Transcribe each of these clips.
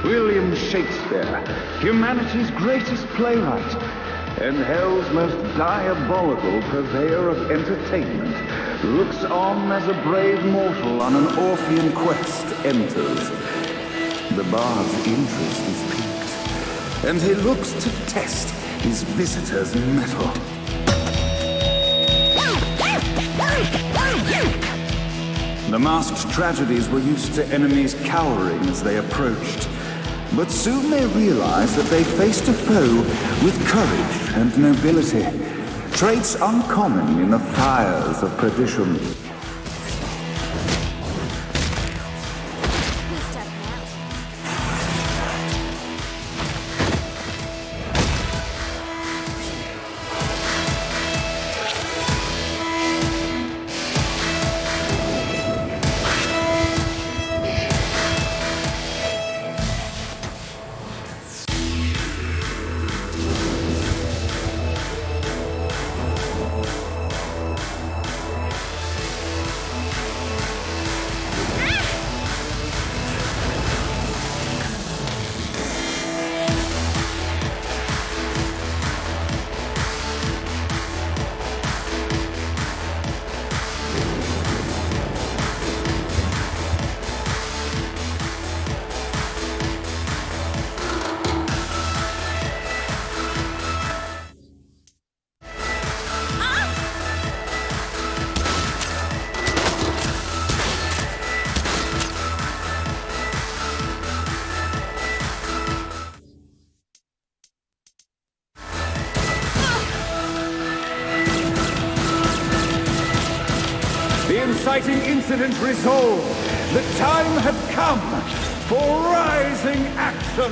William Shakespeare, humanity's greatest playwright, and hell's most diabolical purveyor of entertainment, looks on as a brave mortal on an Orphean quest enters. The bard's interest is piqued, and he looks to test his visitor's mettle. The masked tragedies were used to enemies cowering as they approached, but soon they realized that they faced a foe with courage and nobility, traits uncommon in the fires of perdition. The inciting incident resolved. The time had come for rising action.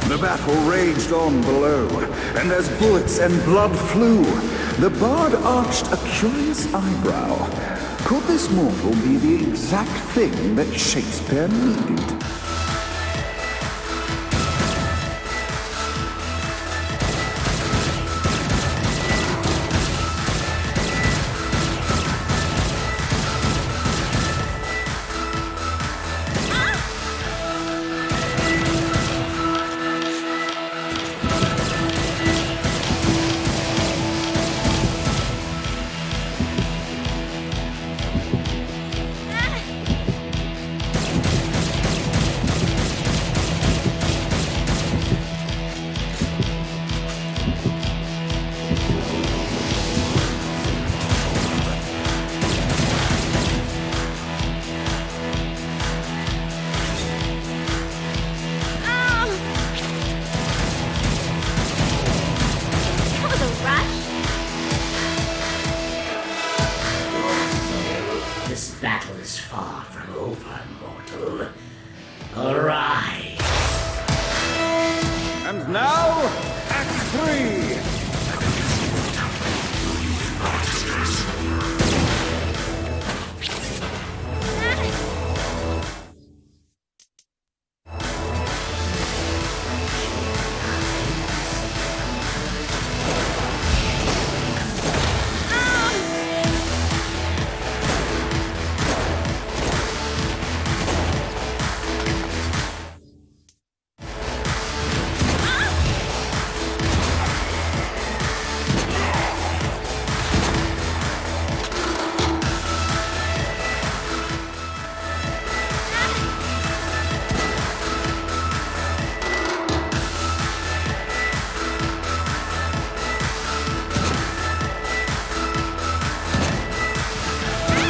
The battle raged on below, and as bullets and blood flew, the bard arched a curious eyebrow. Could this mortal be the exact thing that Shakespeare needed?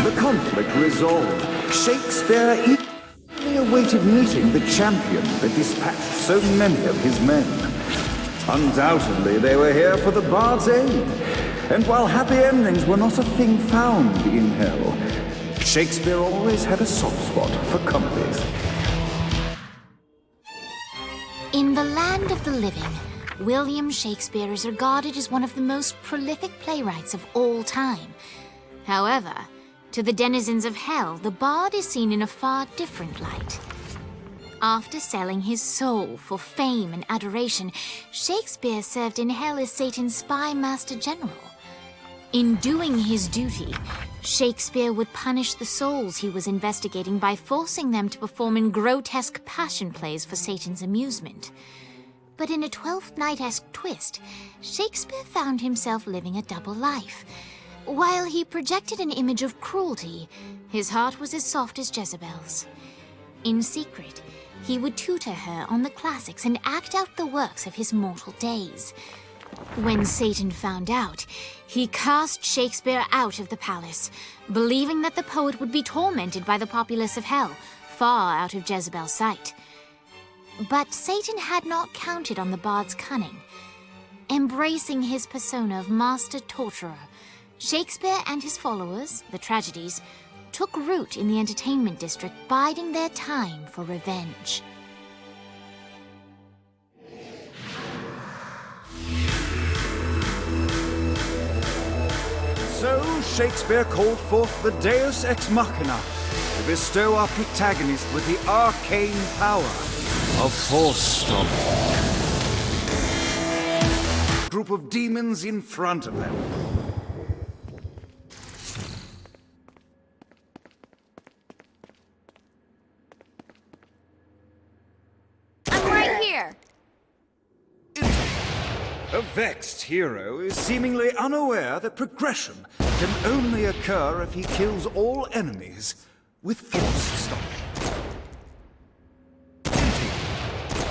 the conflict resolved, Shakespeare eagerly awaited meeting the champion that dispatched so many of his men. Undoubtedly, they were here for the bard's aid, and while happy endings were not a thing found in hell, Shakespeare always had a soft spot for comedies. In the land of the living, William Shakespeare is regarded as one of the most prolific playwrights of all time. However, to the denizens of hell, the bard is seen in a far different light. After selling his soul for fame and adoration, Shakespeare served in hell as Satan's spy master general. In doing his duty, Shakespeare would punish the souls he was investigating by forcing them to perform in grotesque passion plays for Satan's amusement. But in a Twelfth Night-esque twist, Shakespeare found himself living a double life. While he projected an image of cruelty, his heart was as soft as Jezebel's. In secret, he would tutor her on the classics and act out the works of his mortal days. When Satan found out, he cast Shakespeare out of the palace, believing that the poet would be tormented by the populace of hell, far out of Jezebel's sight. But Satan had not counted on the bard's cunning. Embracing his persona of master torturer, Shakespeare and his followers, the tragedies, took root in the entertainment district, biding their time for revenge. So Shakespeare called forth the Deus Ex Machina to bestow our protagonist with the arcane power of Force Stomp. Group of demons in front of them. I'm right here! A vexed hero is seemingly unaware that progression can only occur if he kills all enemies with Force Stomp.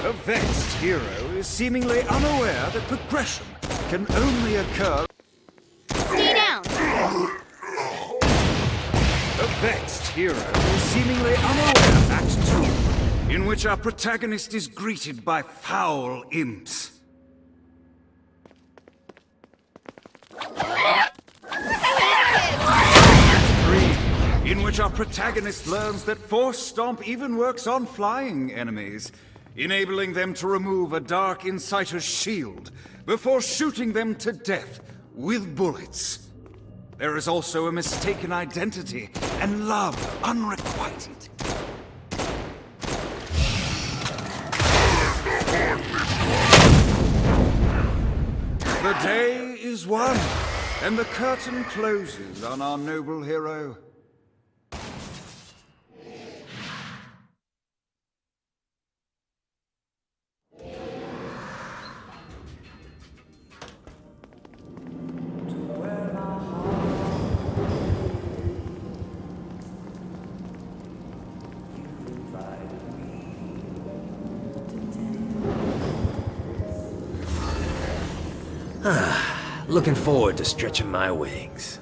A vexed hero is seemingly unaware that progression can only occur. Stay down! A vexed hero is seemingly unaware. Act 2, in which our protagonist is greeted by foul imps. Act 3, in which our protagonist learns that Force Stomp even works on flying enemies, enabling them to remove a Dark Inciter's shield before shooting them to death with bullets. There is also a mistaken identity and love unrequited. The day is won, and the curtain closes on our noble hero. Looking forward to stretching my wings.